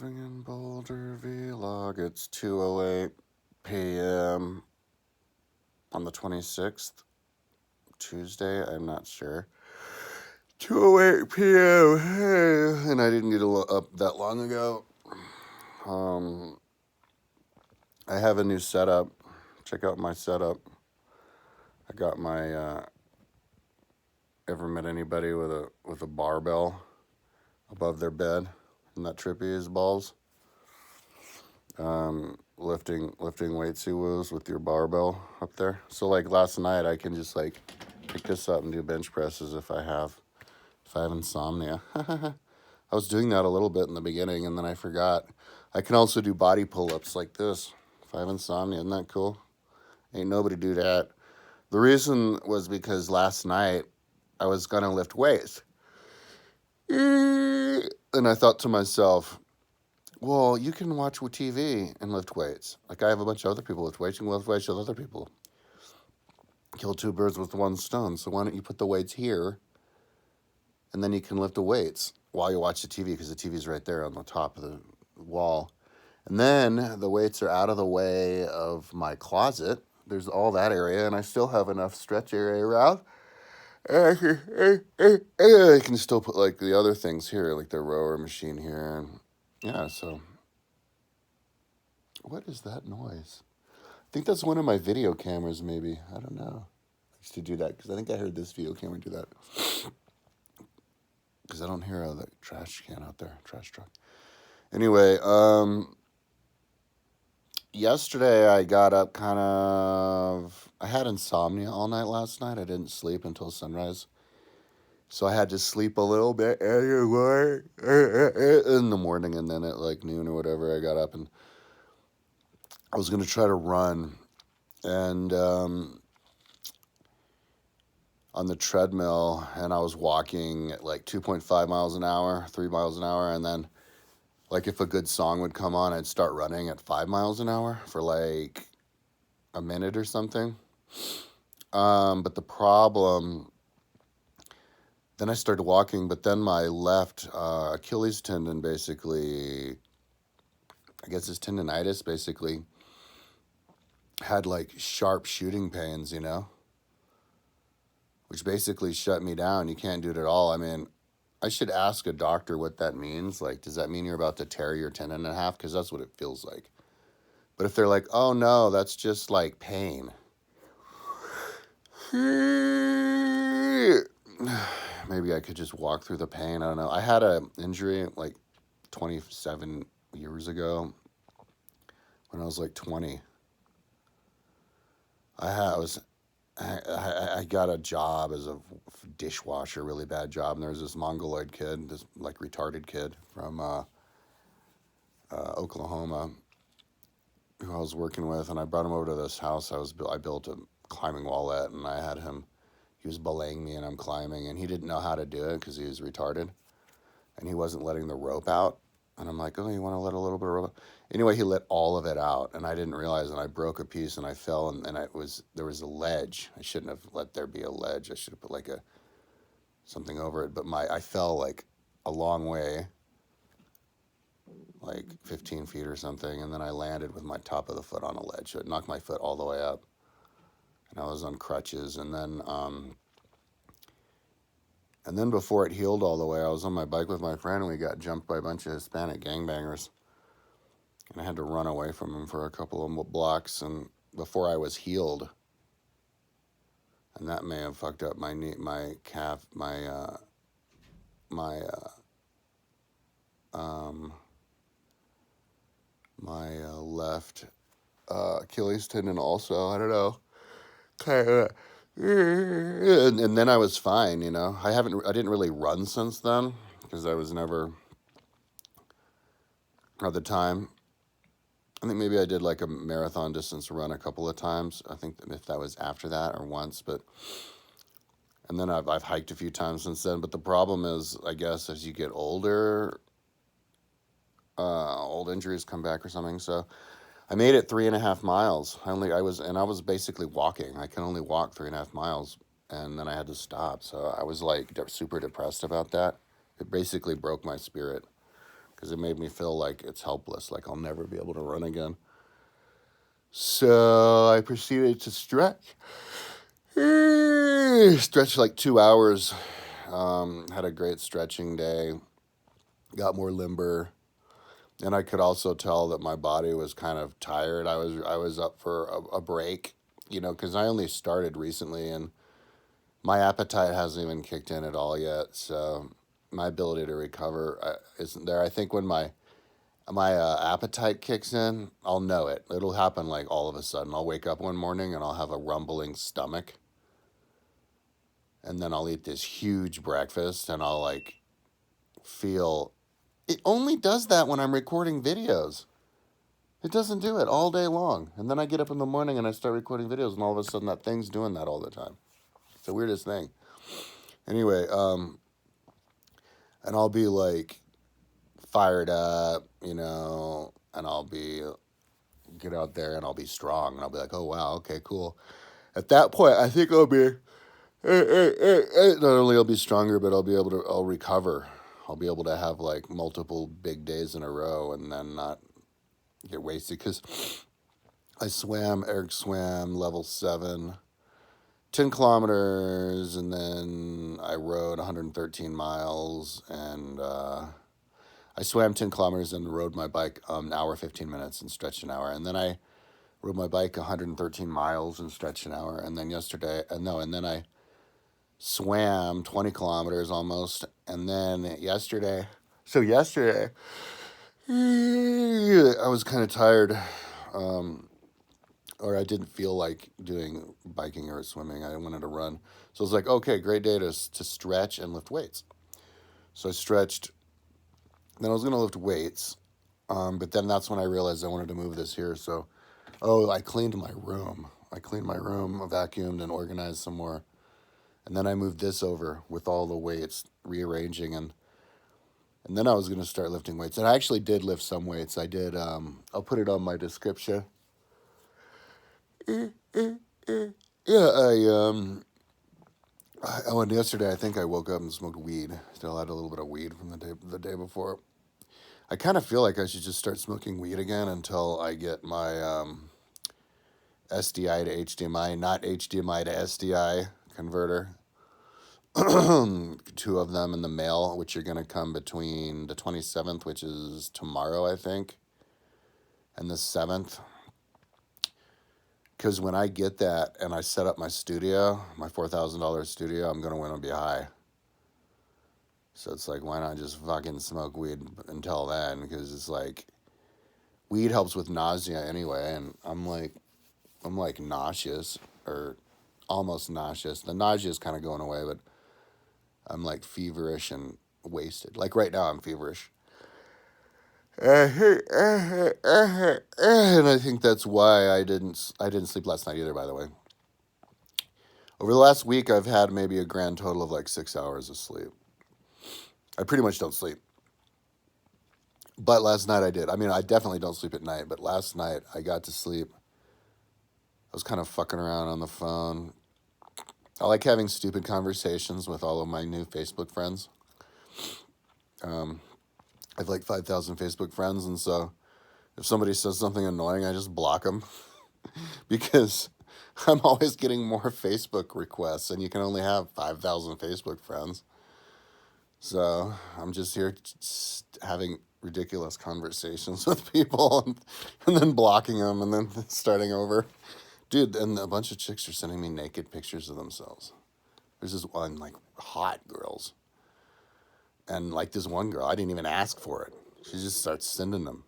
Living in Boulder Vlog. It's 2:08 p.m. on the 26th, Tuesday. I'm not sure. 2:08 p.m. Hey, and I didn't get up that long ago. I have a new setup. Check out my setup. I got my. Ever met anybody with a barbell above their bed? Isn't that trippy as balls? Lifting weights with your barbell up there. So like last night, I can just like pick this up and do bench presses if I have insomnia. I was doing that a little bit in the beginning, and then I forgot. I can also do body pull-ups like this if I have insomnia. Isn't that cool? Ain't nobody do that. The reason was because last night I was gonna lift weights, and I thought to myself, well, you can watch TV and lift weights. Like, I have a bunch of other people lift weights. You can lift weights with other people. Kill two birds with one stone. So why don't you put the weights here, and then you can lift the weights while you watch the TV, because the TV's right there on the top of the wall. And then the weights are out of the way of my closet. There's all that area, and I still have enough stretch area around. I can still put, like, the other things here, like the rower machine here. And yeah, so... What is that noise? I think that's one of my video cameras, maybe. I don't know. I used to do that because I think I heard this video camera do that. Because I don't hear the trash can out there, trash truck. Anyway, yesterday I got up I had insomnia all night last night. I didn't sleep until sunrise. So I had to sleep a little bit in the morning, and then at like noon or whatever, I got up and I was going to try to run. And on the treadmill, and I was walking at like 2.5 miles an hour, 3 miles an hour, and then like if a good song would come on, I'd start running at 5 miles an hour for like a minute or something. But the problem, then I started walking, but then my left Achilles tendon basically, I guess it's tendonitis, basically had like sharp shooting pains, which basically shut me down. You can't do it at all. I mean, I should ask a doctor what that means. Like, does that mean you're about to tear your tendon in half? Because that's what it feels like. But if they're like, oh no, that's just like pain. Maybe I could just walk through the pain. I don't know. I had an injury like 27 years ago when I was like 20. I got a job as a dishwasher, really bad job, and there was this mongoloid kid, this like retarded kid from Oklahoma, who I was working with, and I brought him over to this house. I built a climbing wall at, and I had him. He was belaying me, and I'm climbing, and he didn't know how to do it because he was retarded, and he wasn't letting the rope out. And I'm like, oh, you want to let a little bit of rope out? Anyway, he let all of it out, and I didn't realize, and I broke a piece, and I fell, and there was a ledge. I shouldn't have let there be a ledge. I should have put like something over it. But I fell like a long way, like 15 feet or something, and then I landed with my top of the foot on a ledge. So it knocked my foot all the way up, and I was on crutches. And then before it healed all the way, I was on my bike with my friend, and we got jumped by a bunch of Hispanic gangbangers. And I had to run away from them for a couple of blocks, and before I was healed. And that may have fucked up my knee, my calf, my left Achilles tendon also. I don't know. And then I was fine, I didn't really run since then because I was never at the time. I think maybe I did like a marathon distance run a couple of times. I think if that was after that or once, and then I've hiked a few times since then. But the problem is, I guess, as you get older, old injuries come back or something. So I made it 3.5 miles. I was basically walking. I can only walk 3.5 miles, and then I had to stop. So I was like super depressed about that. It basically broke my spirit. because it made me feel like it's helpless, like I'll never be able to run again. So I proceeded to stretch. Stretched like 2 hours. Had a great stretching day. Got more limber. And I could also tell that my body was kind of tired. I was up for a break, because I only started recently and my appetite hasn't even kicked in at all yet. So my ability to recover isn't there. I think when my appetite kicks in, I'll know it. It'll happen like all of a sudden. I'll wake up one morning and I'll have a rumbling stomach. And then I'll eat this huge breakfast and I'll like feel. It only does that when I'm recording videos. It doesn't do it all day long. And then I get up in the morning and I start recording videos and all of a sudden that thing's doing that all the time. It's the weirdest thing. Anyway, and I'll be like fired up, and I'll get out there and I'll be strong and I'll be like, oh wow, okay, cool. At that point, I think I'll be, not only I'll be stronger, but I'll recover. I'll be able to have like multiple big days in a row and then not get wasted. Because Eric swam level 7, 10 kilometers, and then I rode 113 miles, and I swam 10 kilometers and rode my bike an hour, 15 minutes, and stretched an hour. And then I rode my bike 113 miles and stretched an hour. And then and then I swam 20 kilometers almost. And then yesterday, I was kind of tired, or I didn't feel like doing biking or swimming. I wanted to run. So I was like, okay, great day to stretch and lift weights. So I stretched. Then I was going to lift weights, but then that's when I realized I wanted to move this here. So, I cleaned my room. I vacuumed and organized some more. And then I moved this over with all the weights, rearranging, and then I was going to start lifting weights. And I actually did lift some weights. I did, I'll put it on my description. Yesterday I think I woke up and smoked weed. Still had a little bit of weed from the day before. I kind of feel like I should just start smoking weed again until I get my SDI to HDMI, not HDMI to SDI converter. 2 of them in the mail, which are going to come between the 27th, which is tomorrow, I think, and the 7th. Because when I get that and I set up my studio, my $4,000 studio, I'm going to want to be high. So it's like, why not just fucking smoke weed until then? Because it's like, weed helps with nausea anyway, and I'm like nauseous, or almost nauseous. The nausea is kind of going away, but I'm like feverish and wasted. Like right now, I'm feverish. And I think that's why I didn't sleep last night either, by the way. Over the last week, I've had maybe a grand total of like 6 hours of sleep. I pretty much don't sleep. But last night I did. I mean, I definitely don't sleep at night, but last night I got to sleep. I was kind of fucking around on the phone. I like having stupid conversations with all of my new Facebook friends. I have like 5,000 Facebook friends, and so if somebody says something annoying, I just block them because I'm always getting more Facebook requests, and you can only have 5,000 Facebook friends. So I'm just here having ridiculous conversations with people and then blocking them and then starting over. Dude, and a bunch of chicks are sending me naked pictures of themselves. There's this one, like, hot girls. And, like, this one girl, I didn't even ask for it. She just starts sending them.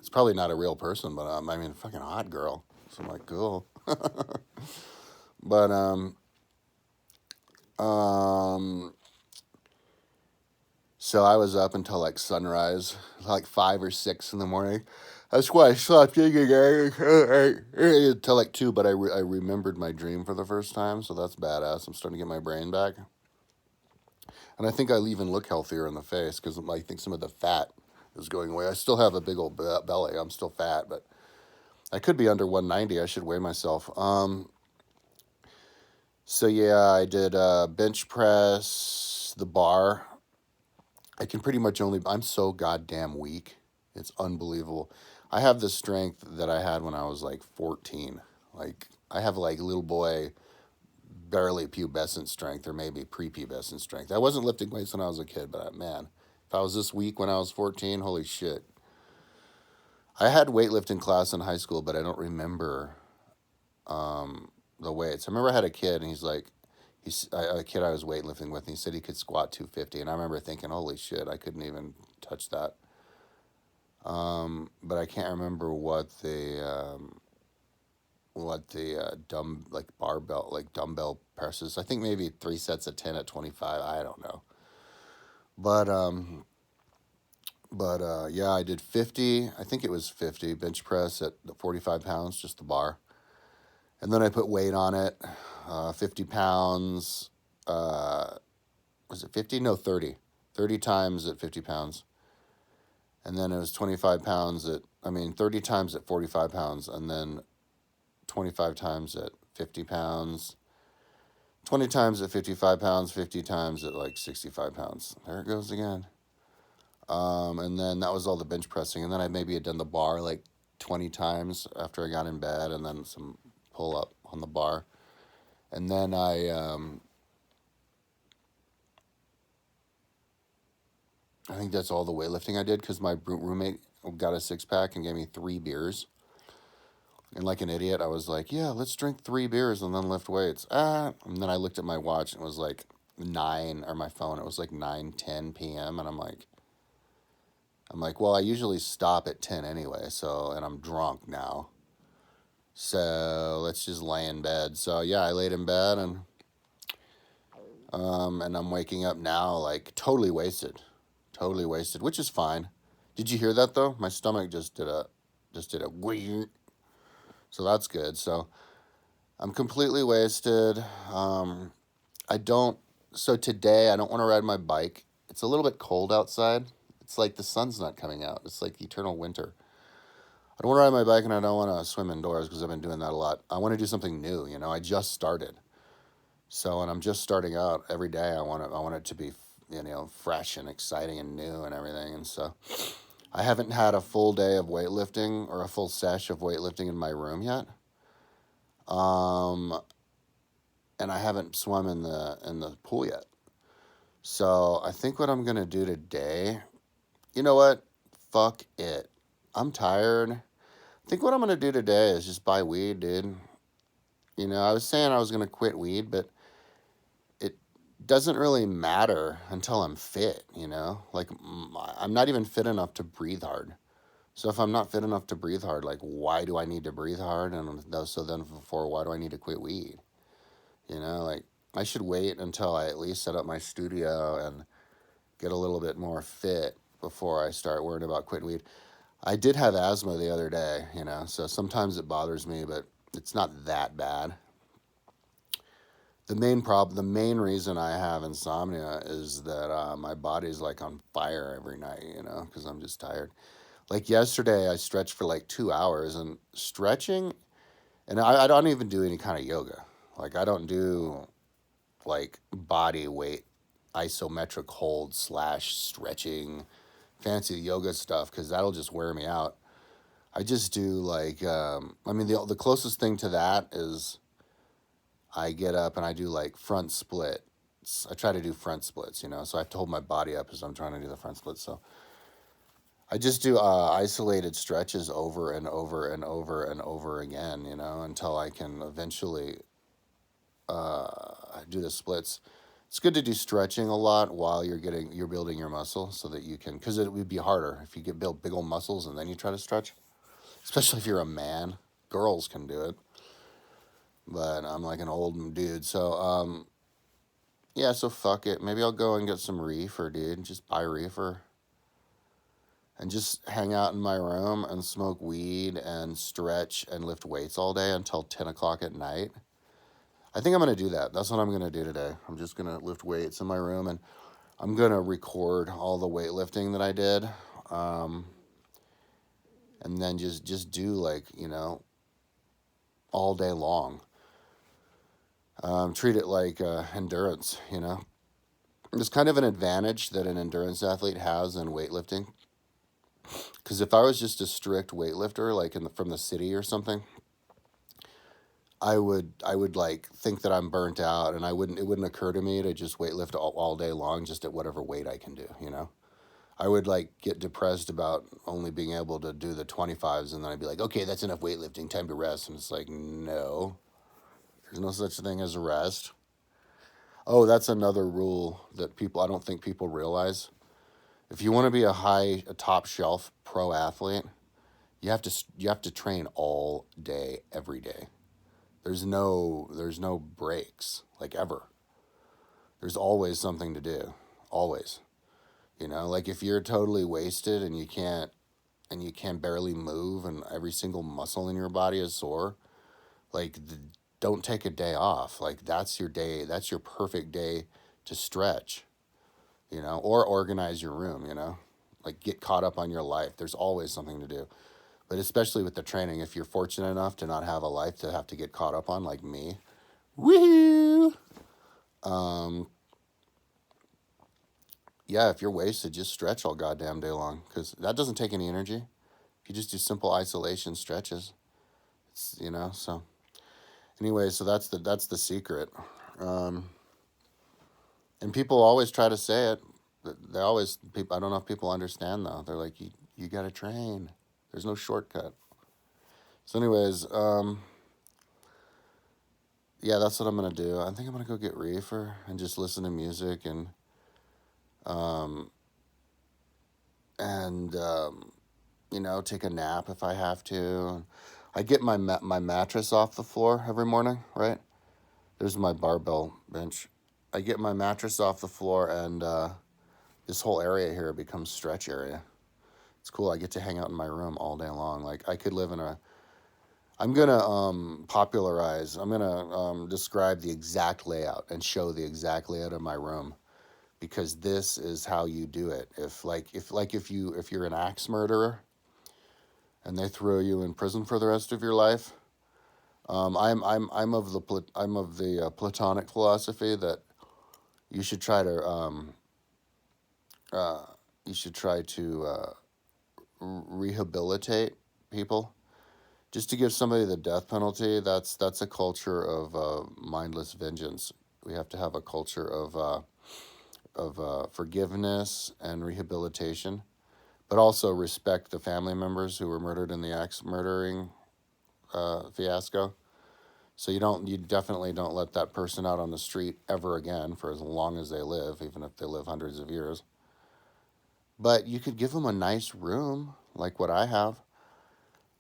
It's probably not a real person, but, fucking hot girl. So I'm like, cool. But, so I was up until, like, sunrise, like 5 or 6 in the morning. That's why I slept until like 2, but I remembered my dream for the first time, so that's badass. I'm starting to get my brain back. And I think I even look healthier in the face because I think some of the fat is going away. I still have a big old belly. I'm still fat, but I could be under 190. I should weigh myself. So yeah, I did bench press, the bar. I can pretty much only, I'm so goddamn weak. It's unbelievable. I have the strength that I had when I was like 14. Like, I have like little boy, barely pubescent strength or maybe prepubescent strength. I wasn't lifting weights when I was a kid, but man, if I was this weak when I was 14, holy shit. I had weightlifting class in high school, but I don't remember the weights. I remember I had a kid, and he's like, a kid I was weightlifting with, and he said he could squat 250, and I remember thinking, holy shit, I couldn't even touch that. But I can't remember what the like barbell, like dumbbell presses. I think maybe 3 sets of 10 at 25. I don't know, but yeah, I did 50. I think it was 50 bench press at the 45 pounds, just the bar. And then I put weight on it, 50 pounds. Was it 50? No, 30. 30 times at 50 pounds. And then it was 25 pounds 30 times at 45 pounds. And then 25 times at 50 pounds. 20 times at 55 pounds, 50 times at like 65 pounds. There it goes again. And then that was all the bench pressing. And then I maybe had done the bar like 20 times after I got in bed, and then some pull up on the bar. And then I think that's all the weightlifting I did, because my roommate got a 6-pack and gave me 3 beers. And like an idiot, I was like, yeah, let's drink 3 beers and then lift weights. And then I looked at my watch and it was like 9, or my phone, it was like 9:10 p.m. And I'm like, well, I usually stop at 10 anyway, so, and I'm drunk now. So let's just lay in bed. So yeah, I laid in bed, and I'm waking up now like totally wasted, which is fine. Did you hear that though? My stomach just did a weird. So that's good. So I'm completely wasted. I don't. So today I don't want to ride my bike. It's a little bit cold outside. It's like the sun's not coming out. It's like eternal winter. I don't want to ride my bike, and I don't want to swim indoors because I've been doing that a lot. I want to do something new. I just started. So, and I'm just starting out every day. I want it to be, fresh and exciting and new and everything. And so I haven't had a full day of weightlifting or a full sesh of weightlifting in my room yet. And I haven't swum in the pool yet. So I think what I'm gonna do today, you know what? Fuck it. I'm tired. I think what I'm gonna do today is just buy weed, dude. I was saying I was gonna quit weed, but it doesn't really matter until I'm fit, Like, I'm not even fit enough to breathe hard. So if I'm not fit enough to breathe hard, like, why do I need to breathe hard? And so then why do I need to quit weed? Like, I should wait until I at least set up my studio and get a little bit more fit before I start worrying about quitting weed. I did have asthma the other day, so sometimes it bothers me, but it's not that bad. The main reason I have insomnia is that my body's like on fire every night, because I'm just tired. Like yesterday, I stretched for like 2 hours, and stretching, and I don't even do any kind of yoga. Like, I don't do like body weight isometric hold / stretching fancy yoga stuff, because that'll just wear me out. I just do like the closest thing to that is I get up and I do like front splits. I try to do front splits, so I have to hold my body up as I'm trying to do the front splits. So I just do isolated stretches over and over and over and over again, until I can eventually do the splits. It's good to do stretching a lot while you're building your muscle, so that you can, because it would be harder if you build big old muscles and then you try to stretch, especially if you're a man. Girls can do it, but I'm like an old dude. So yeah, so fuck it. Maybe I'll go and get some reefer, dude. Just buy reefer and just hang out in my room and smoke weed and stretch and lift weights all day until 10 o'clock at night. I think I'm going to do that. That's what I'm going to do today. I'm just going to lift weights in my room, and I'm going to record all the weightlifting that I did. And then just do like, all day long. Treat it like endurance, There's kind of an advantage that an endurance athlete has in weightlifting. Because if I was just a strict weightlifter, like from the city or something, I would like think that I'm burnt out, and it wouldn't occur to me to just weightlift all day long just at whatever weight I can do, you know? I would like get depressed about only being able to do the 25s, and then I'd be like, okay, that's enough weightlifting, time to rest. And it's like, no, there's no such thing as a rest. Oh, that's another rule that I don't think people realize. If you want to be a top shelf pro athlete, you have to train all day, every day. There's no breaks, like, ever. There's always something to do, always. You know, like if you're totally wasted and you can barely move and every single muscle in your body is sore, like don't take a day off. Like that's your day. That's your perfect day to stretch, or organize your room, like get caught up on your life. There's always something to do. But especially with the training, if you're fortunate enough to not have a life to have to get caught up on, like me, woohoo! Um, yeah, if you're wasted, just stretch all goddamn day long because that doesn't take any energy. If you just do simple isolation stretches, So anyway, so that's the secret. Um, and people always try to say it. They always people. I don't know if people understand though. They're like, you got to train. There's no shortcut. So, anyways, yeah, that's what I'm gonna do. I think I'm gonna go get reefer and just listen to music um, and take a nap if I have to. I get my mattress off the floor every morning, right? There's my barbell bench. I get my mattress off the floor, and this whole area here becomes stretch area. It's cool. I get to hang out in my room all day long. Like I could live in a. I'm gonna popularize. I'm gonna describe the exact layout and show the exact layout of my room, because this is how you do it. If you're an axe murderer and they throw you in prison for the rest of your life, I'm of the Platonic philosophy that you should try to uh, rehabilitate people. Just to give somebody the death penalty, that's a culture of mindless vengeance. We have to have a culture of forgiveness and rehabilitation, but also respect the family members who were murdered in the axe murdering fiasco. So you definitely don't let that person out on the street ever again for as long as they live, even if they live hundreds of years. But you could give them a nice room like what I have.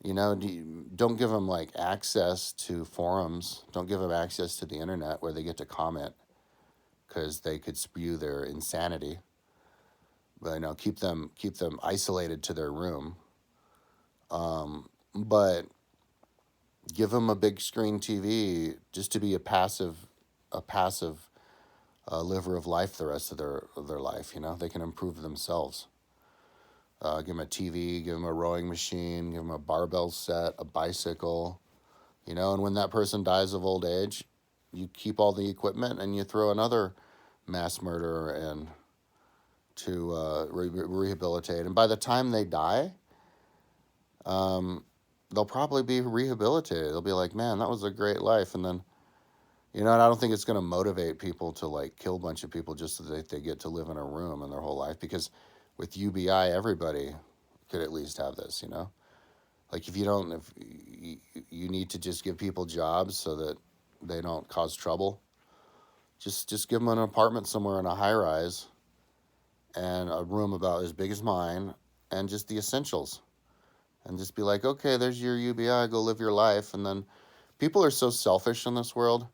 Don't give them like access to forums. Don't give them access to the internet where they get to comment because they could spew their insanity. But keep them isolated to their room. But give them a big screen TV just to be a passive liver of life the rest of their life. They can improve themselves. Give them a TV, give them a rowing machine, give them a barbell set, a bicycle. And when that person dies of old age, you keep all the equipment and you throw another mass murderer in to rehabilitate. And by the time they die, they'll probably be rehabilitated. They'll be like, man, that was a great life. And then, and I don't think it's going to motivate people to like kill a bunch of people just so that they get to live in a room in their whole life. Because with UBI, everybody could at least have this. Like if you need to just give people jobs so that they don't cause trouble, just give them an apartment somewhere in a high rise and a room about as big as mine and just the essentials. And just be like, okay, there's your UBI, go live your life. And then people are so selfish in this world.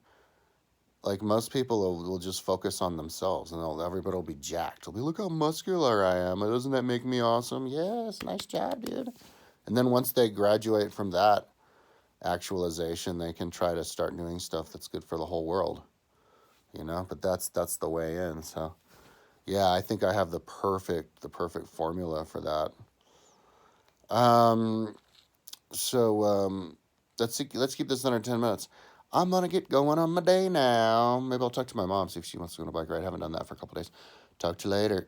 Like most people will just focus on themselves, and everybody will be jacked. They'll be, look how muscular I am. Doesn't that make me awesome? Yes, nice job, dude. And then once they graduate from that actualization, they can try to start doing stuff that's good for the whole world. But that's the way in. So yeah, I think I have the perfect formula for that. Um, so let's keep this under 10 minutes. I'm gonna get going on my day now. Maybe I'll talk to my mom, see if she wants to go on a bike ride. I haven't done that for a couple days. Talk to you later.